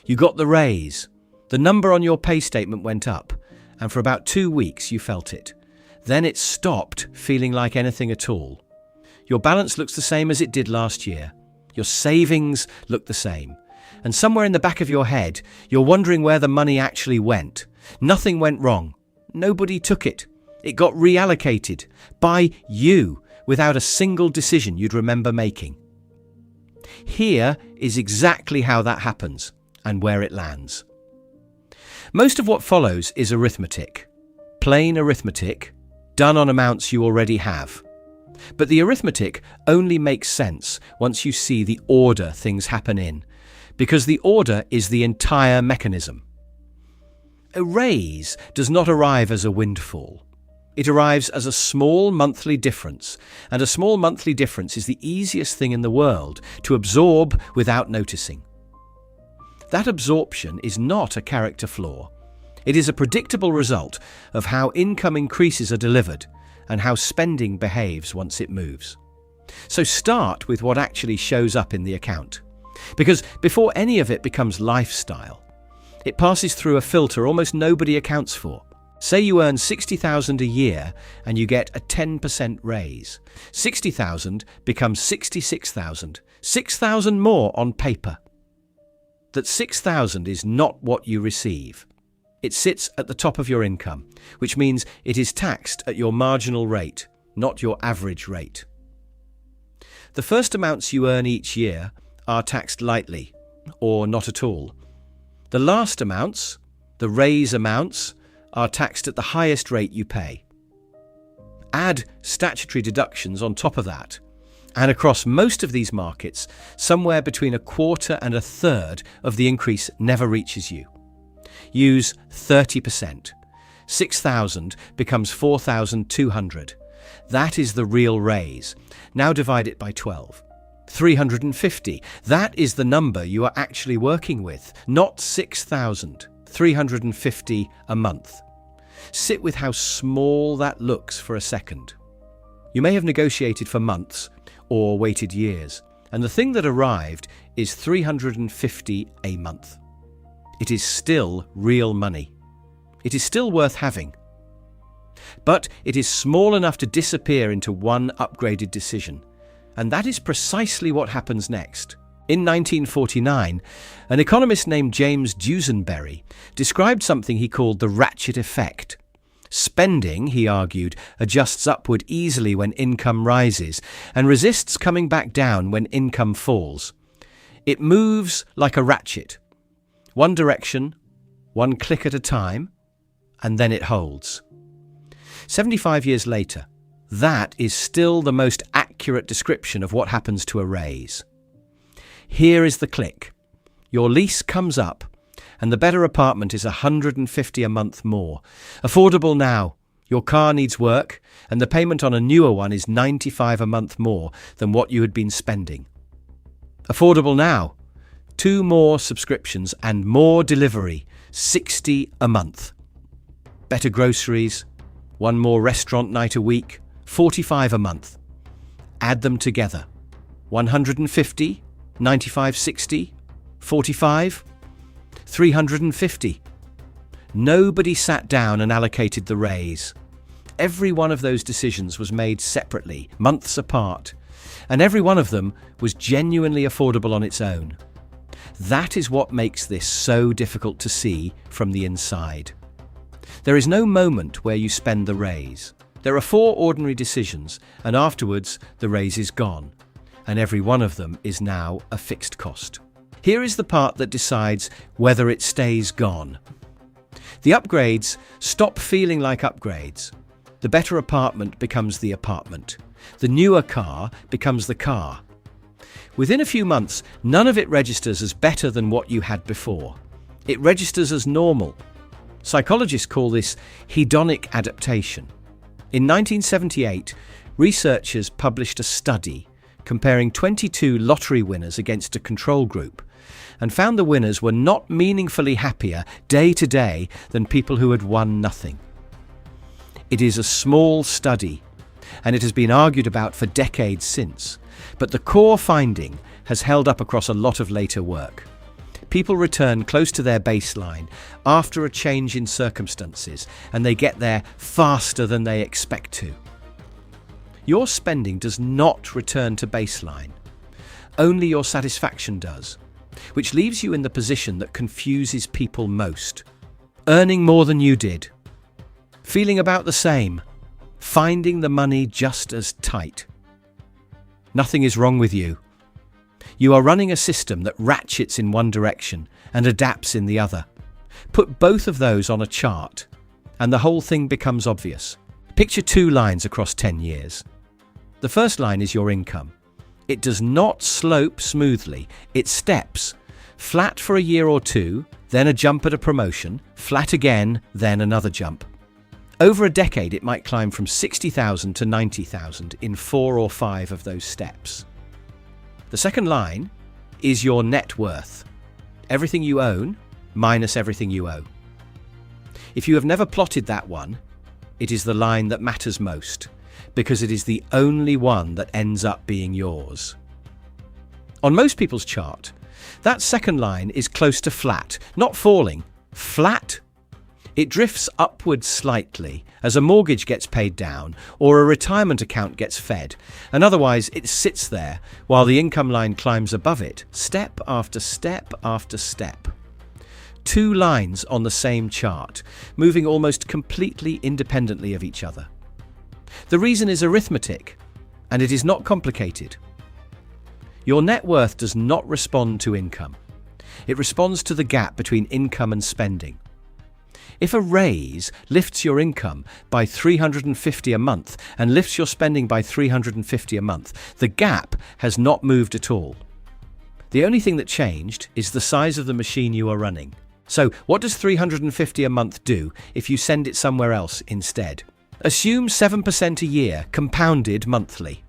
You got the raise. The number on your pay statement went up, and for about 2 weeks you felt it. Then it stopped feeling like anything at all. Your balance looks the same as it did last year. Your savings look the same. And somewhere in the back of your head, you're wondering where the money actually went. Nothing went wrong. Nobody took it. It got reallocated by you without a single decision you'd remember making. Here is exactly how that happens and where it lands. Most of what follows is arithmetic. Plain arithmetic, done on amounts you already have. But the arithmetic only makes sense once you see the order things happen in, because the order is the entire mechanism. A raise does not arrive as a windfall. It arrives as a small monthly difference, and a small monthly difference is the easiest thing in the world to absorb without noticing. That absorption is not a character flaw. It is a predictable result of how income increases are delivered and how spending behaves once it moves. So start with what actually shows up in the account, because before any of it becomes lifestyle, it passes through a filter almost nobody accounts for. Say you earn $60,000 a year and you get a 10% raise. $60,000 becomes $66,000, $6,000 more on paper. That $6,000 is not what you receive. It sits at the top of your income, which means it is taxed at your marginal rate, not your average rate. The first amounts you earn each year are taxed lightly, or not at all. The last amounts, the raise amounts, are taxed at the highest rate you pay. Add statutory deductions on top of that, and across most of these markets, somewhere between a quarter and a third of the increase never reaches you. Use 30%. 6,000 becomes 4,200. That is the real raise. Now divide it by 12. 350. That is the number you are actually working with, not 6,000. 350 a month. Sit with how small that looks for a second. You may have negotiated for months or waited years, and the thing that arrived is 350 a month. It is still real money. It is still worth having. But it is small enough to disappear into one upgraded decision, and that is precisely what happens next. In 1949, an economist named James Dusenberry described something he called the ratchet effect. Spending, he argued, adjusts upward easily when income rises and resists coming back down when income falls. It moves like a ratchet. One direction, one click at a time, and then it holds. 75 years later, that is still the most accurate description of what happens to a raise. Here is the click. Your lease comes up, and the better apartment is $150 a month more. Affordable now. Your car needs work, and the payment on a newer one is $95 a month more than what you had been spending. Affordable now. 2 more subscriptions and more delivery, $60 a month. Better groceries, 1 more restaurant night a week, $45 a month. Add them together. 150, 95, 60, 45, 350. Nobody sat down and allocated the raise. Every one of those decisions was made separately, months apart, and every one of them was genuinely affordable on its own. That is what makes this so difficult to see from the inside. There is no moment where you spend the raise. There are 4 ordinary decisions, and afterwards the raise is gone, and every one of them is now a fixed cost. Here is the part that decides whether it stays gone. The upgrades stop feeling like upgrades. The better apartment becomes the apartment. The newer car becomes the car. Within a few months, none of it registers as better than what you had before. It registers as normal. Psychologists call this hedonic adaptation. In 1978, researchers published a study comparing 22 lottery winners against a control group and found the winners were not meaningfully happier day to day than people who had won nothing. It is a small study, and it has been argued about for decades since, but the core finding has held up across a lot of later work. People return close to their baseline after a change in circumstances, and they get there faster than they expect to. Your spending does not return to baseline. Only your satisfaction does, which leaves you in the position that confuses people most. Earning more than you did, feeling about the same, finding the money just as tight. Nothing is wrong with you. You are running a system that ratchets in one direction and adapts in the other. Put both of those on a chart, and the whole thing becomes obvious. Picture two lines across 10 years. The first line is your income. It does not slope smoothly. It steps. Flat for a year or two, then a jump at a promotion, flat again, then another jump. Over a decade, it might climb from 60,000 to 90,000 in 4 or 5 of those steps. The second line is your net worth. Everything you own minus everything you owe. If you have never plotted that one, it is the line that matters most, because it is the only one that ends up being yours. On most people's chart, that second line is close to flat, not falling, flat. It drifts upwards slightly as a mortgage gets paid down or a retirement account gets fed, and otherwise it sits there while the income line climbs above it, step after step after step. Two lines on the same chart, moving almost completely independently of each other. The reason is arithmetic, and it is not complicated. Your net worth does not respond to income. It responds to the gap between income and spending. If a raise lifts your income by $350 a month and lifts your spending by $350 a month, the gap has not moved at all. The only thing that changed is the size of the machine you are running. So what does $350 a month do if you send it somewhere else instead? Assume 7% a year, compounded monthly.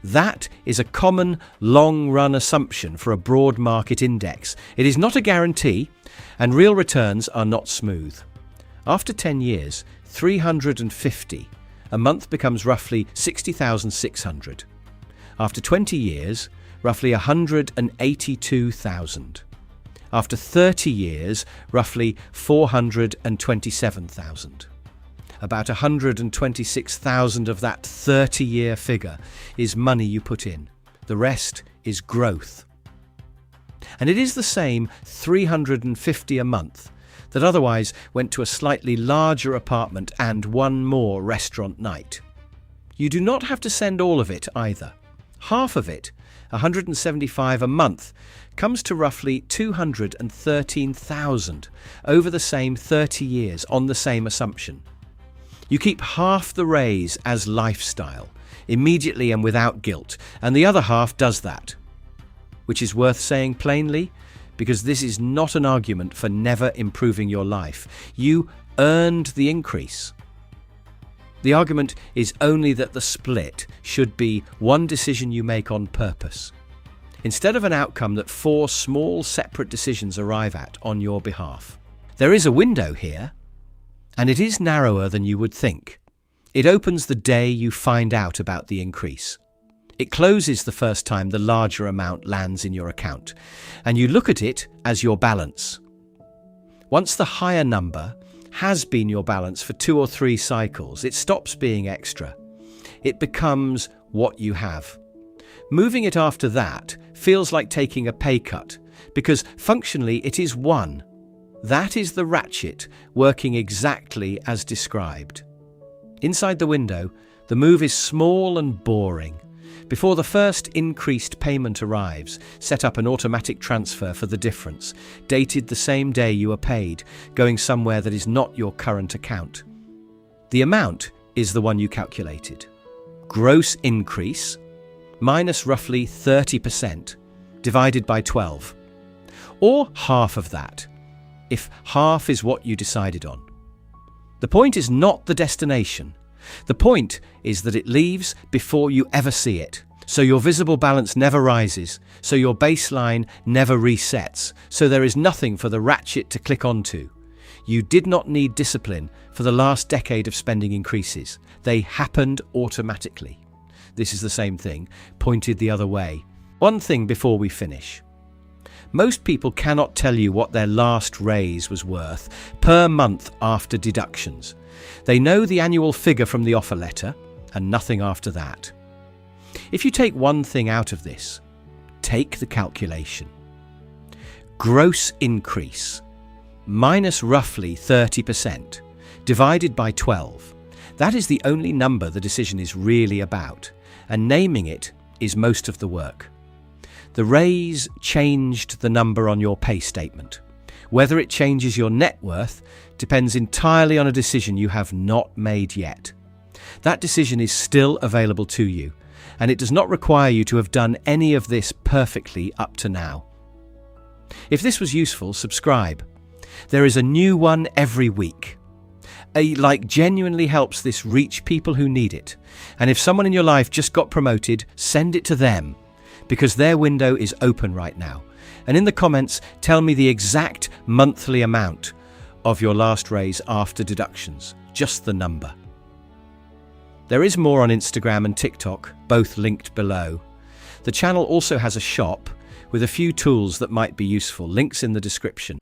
That is a common long-run assumption for a broad market index. It is not a guarantee, and real returns are not smooth. After 10 years, $350 a month becomes roughly $60,600. After 20 years, roughly $182,000. After 30 years, roughly $427,000. About $126,000 of that 30-year figure is money you put in. The rest is growth. And it is the same $350 a month that otherwise went to a slightly larger apartment and one more restaurant night. You do not have to send all of it either. Half of it, $175 a month, comes to roughly $213,000 over the same 30 years on the same assumption. You keep half the raise as lifestyle, immediately and without guilt, and the other half does that. Which is worth saying plainly, because this is not an argument for never improving your life. You earned the increase. The argument is only that the split should be one decision you make on purpose, instead of an outcome that 4 small separate decisions arrive at on your behalf. There is a window here, and it is narrower than you would think. It opens the day you find out about the increase. It closes the first time the larger amount lands in your account, and you look at it as your balance. Once the higher number has been your balance for 2 or 3 cycles, it stops being extra. It becomes what you have. Moving it after that feels like taking a pay cut, because functionally it is one. That is the ratchet working exactly as described. Inside the window, the move is small and boring. Before the first increased payment arrives, set up an automatic transfer for the difference, dated the same day you are paid, going somewhere that is not your current account. The amount is the one you calculated. Gross increase minus roughly 30% divided by 12. Or half of that, if half is what you decided on. The point is not the destination. The point is that it leaves before you ever see it. So your visible balance never rises, so your baseline never resets, so there is nothing for the ratchet to click onto. You did not need discipline for the last decade of spending increases. They happened automatically. This is the same thing, pointed the other way. One thing before we finish. Most people cannot tell you what their last raise was worth per month after deductions. They know the annual figure from the offer letter and nothing after that. If you take one thing out of this, take the calculation. Gross increase minus roughly 30% divided by 12. That is the only number the decision is really about, and naming it is most of the work. The raise changed the number on your pay statement. Whether it changes your net worth depends entirely on a decision you have not made yet. That decision is still available to you, and it does not require you to have done any of this perfectly up to now. If this was useful, subscribe. There is a new one every week. A like genuinely helps this reach people who need it. And if someone in your life just got promoted, send it to them, because their window is open right now. And in the comments, tell me the exact monthly amount of your last raise after deductions, just the number. There is more on Instagram and TikTok, both linked below. The channel also has a shop with a few tools that might be useful, links in the description.